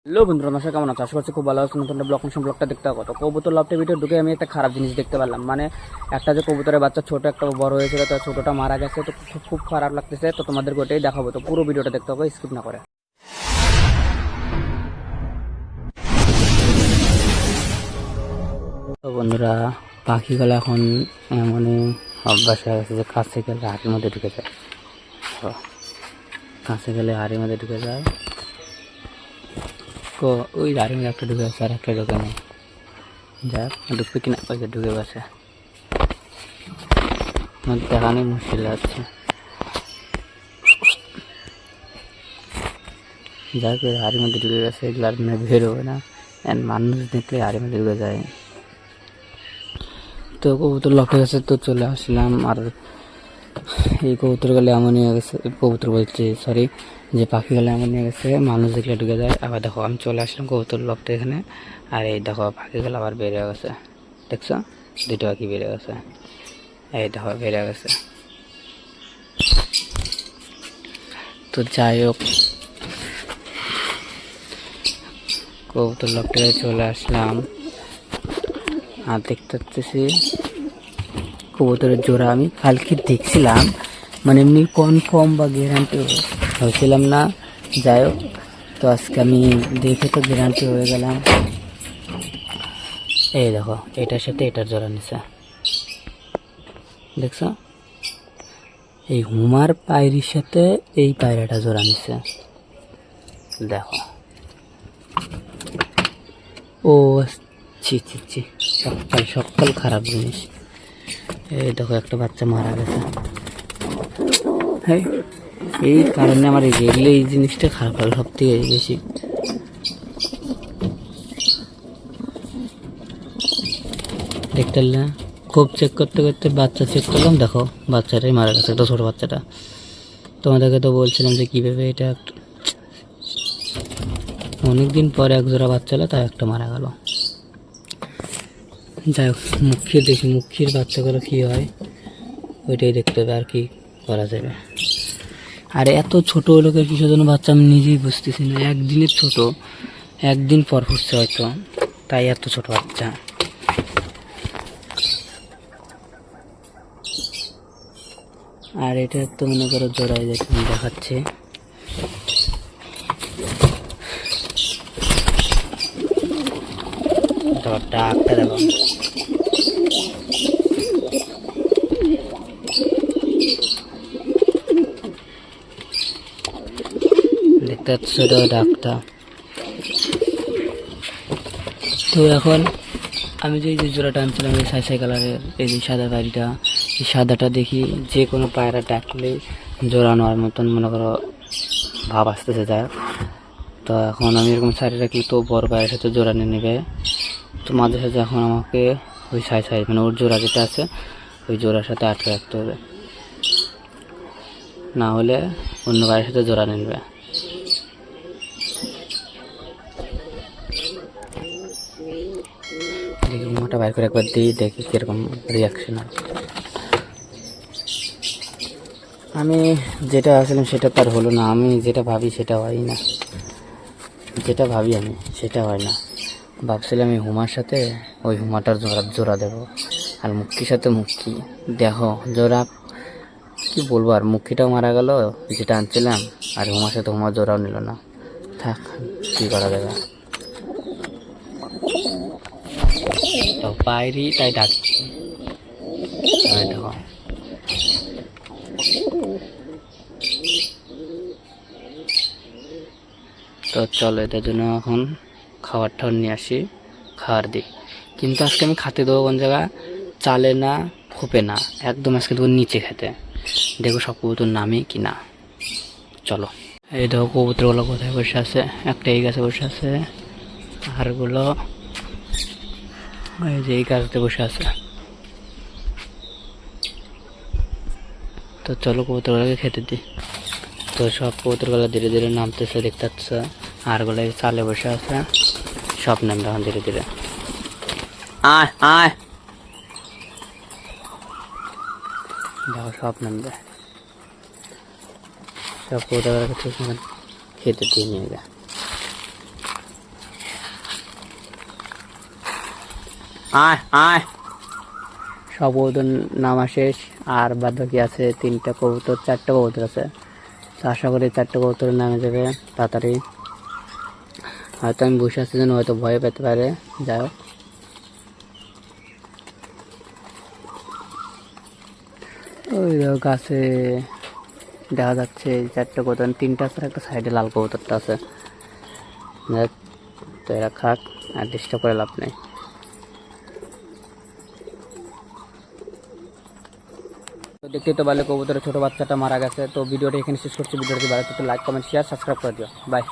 Hello বন্ধুরা, নমস্কার। কেমন আছো? আশা করছি খুব ভালো আছো। নতুন ব্লগটা দেখতে হবে। তো কবুতর লাভটা ভিডিও ঢুকে আমি একটা খারাপ জিনিস দেখতে পারলাম। মানে একটা যে কবুতরের বাচ্চা ছোট একটা বড় হয়েছিল, তো ছোটটা মারা গেছে। তো খুব খুব খারাপ লাগতেছে। তো তোমাদেরকে ওটাই দেখাবো। তো পুরো ভিডিওটা দেখতে হবে, স্কিপ না করে। তো বন্ধুরা, পাখিগুলো এখন এমনই অভ্যাস হয়ে গেছে যে কাছে গেলে হাড়ির মধ্যে ঢুকে যায়। তো কাছে গেলে হাড়ির মধ্যে ঢুকে যায়। তো ওই হাড়ির মধ্যে একটা ঢুকে গেছে, আর একটা ঢুকে নেই। যাক, ঢুকবে কিনা, ওই যে ঢুকে গেছে। দেখানোই মুশকিল আছে। যাক, হাড়ির মধ্যে ঢুকে গেছে, এগুলো আর মানে বেরোবে না। অ্যান্ড মানুষ দেখলে হাড়ির মধ্যে ঢুকে যায়। তো কবুতর লটে গেছে, তো চলে আসলাম। আর এই কবুতরগুলো এমন হয়ে গেছে, কবুতর বলছি সরি, যে পাখিগুলো এমন হয়ে গেছে মানুষ দেখলে ঢুকে যায়। আবার দেখো, আমি চলে আসলাম কবুতর লফটে এখানে। আর এই দেখো, পাখিগুলো আবার বেড়ে গেছে। দেখছো, দুটো পাখি বেড়ে গেছে। এই দেখো, বেড়ে গেছে। তো যাই হোক, কবুতর লফটে চলে আসলাম। আর দেখতে পাচ্ছি কবুতরের জোড়া আমি কালকে দেখছিলাম, মানে এমনি কনফার্ম বা গ্যারান্টি হয়েছিলাম না। যাই হোক, তো আজকে আমি দেখে তো গ্যারান্টি হয়ে গেলাম। এই দেখো, এটার সাথে এটার জোড়া নিছে, দেখছো? এই হুমার পায়রির সাথে এই পায়রাটা জোড়া নিছে, দেখো। ও ছি ছি ছি, সকাল সকাল খারাপ জিনিস। এই দেখো, একটা বাচ্চা মারা গেছে। হ্যাঁ, এই কারণে আমার রেগলে এই জিনিসটা খারাপ লাগে সব থেকে বেশি। দেখতে না, খুব চেক করতে করতে বাচ্চা চেক করলাম, দেখো বাচ্চাটাই মারা গেছে, একটা ছোটো বাচ্চাটা। তোমাদেরকে তো বলছিলাম যে কীভাবে এটা অনেকদিন পরে এক জোড়া বাচ্চা হলো, তাই একটা মারা গেল। যাই হোক, মুখির দেখি, মুখির বাচ্চাগুলো কী হয় ওইটাই দেখতে হবে, আর কি করা যাবে। আর এত ছোটো লোকের কিসের জন্য বাচ্চা আমি নিজেই বুঝতেছি না। একদিনের ছোট, একদিন পর ফুটছে হয়তো, তাই এত ছোট বাচ্চা। আর এটা তো মনে করো জোড়ায় যেটা দেখাচ্ছে, ডাকটা দেখো। দেখতে পাচ্ছ ডাকটা। তো এখন আমি যে জোড়াটা আনছিলাম, এই ছাই কালারের, এই যে সাদা বাড়িটা, এই সাদাটা দেখি যে কোনো পায়রা ডাকলে জোড়া নেওয়ার মতন মনে করো ভাব আসতেছে। যায়, তো এখন আমি এরকম সাইডে রাখলে তো বড় পায়ের সাথে জোড়া নিয়ে নেবে। তো মাঝে সাথে এখন আমাকে ওই ছাই মানে ওর জোড়া যেটা আছে ওই জোড়ার সাথে আটকে রাখতে হবে, না হলে অন্য পায়ের সাথে জোড়া নিয়ে নেবে। দেখি মোটা বাইর করে একবার দিই, দেখি কীরকম রিয়াকশন হয়। আমি যেটা আসলাম সেটা তার হলো না, আমি যেটা ভাবি সেটা হয় না, যেটা ভাবি আমি সেটা হয় না। ভাবছিলাম এই হুমার সাথে ওই হুমাটার জোড়া দেবো, আর মুক্তির সাথে মুক্তি, দেখো জোড়া কি বলবো। আর মুক্তিটাও মারা গেল যেটা আনছিলাম, আর হুমার সাথে হুমার জোড়াও নিল না। থাক, কী করা যাবে। তো পায়রি তাই ডাকছি, দেখো। তো চলো, এটার জন্য এখন খাবারটা নিয়ে আসি, খাবার দিই। কিন্তু আজকে আমি খাতে দেবো কোন জায়গা, চালে না, খোপে না, একদম আজকে দেবো নিচে খেতে। দেখো সব কবুতর নামে কি না। চলো, এই দেখো কবুতরগুলো কোথায় বসে আছে। একটা এই গাছে বসে আছে, আরগুলো এই যে এই গাছতে বসে আছে। তো চলো কবুতরগুলোকে খেতে দিই। তো সব কবুতরগুলো ধীরে ধীরে নামতেছে, দেখতে পাচ্ছ। আরগুলো চালে বসে আছে, সব নামবে এখন ধীরে ধীরে। আয় আয়, দেখো সব নামবে। সব কবুতরগুলোকে খেতে দিয়ে নিয়ে যায়। আয় আয়। সব কবুতর নামা শেষ, আর বাদ বাকি আছে 3টা কবুতর, 4টা কবুতর আছে। তো আশা করি 4টা কবুতর নামে যাবে তাড়াতাড়ি। হয়তো আমি বসে আছি জন্য হয়তো ভয় পেতে পারে, যাই হোক। ওই গাছে দেখা যাচ্ছে 4টা কবুতর, 3টা আছে, একটা সাইডে লাল কবুতরটা আছে। তো এরা খাক, আর ডিস্টার্ব করে লাভ নেই। দেখতে তো পারলে কবুতরের ছোট বাচ্চাটা মারা গেছে। তো ভিডিওটা এখানে শেষ করছি। ভিডিওটি ভালো লাগলে লাইক, কমেন্ট, শেয়ার, সাবস্ক্রাইব করে দিও। বাই।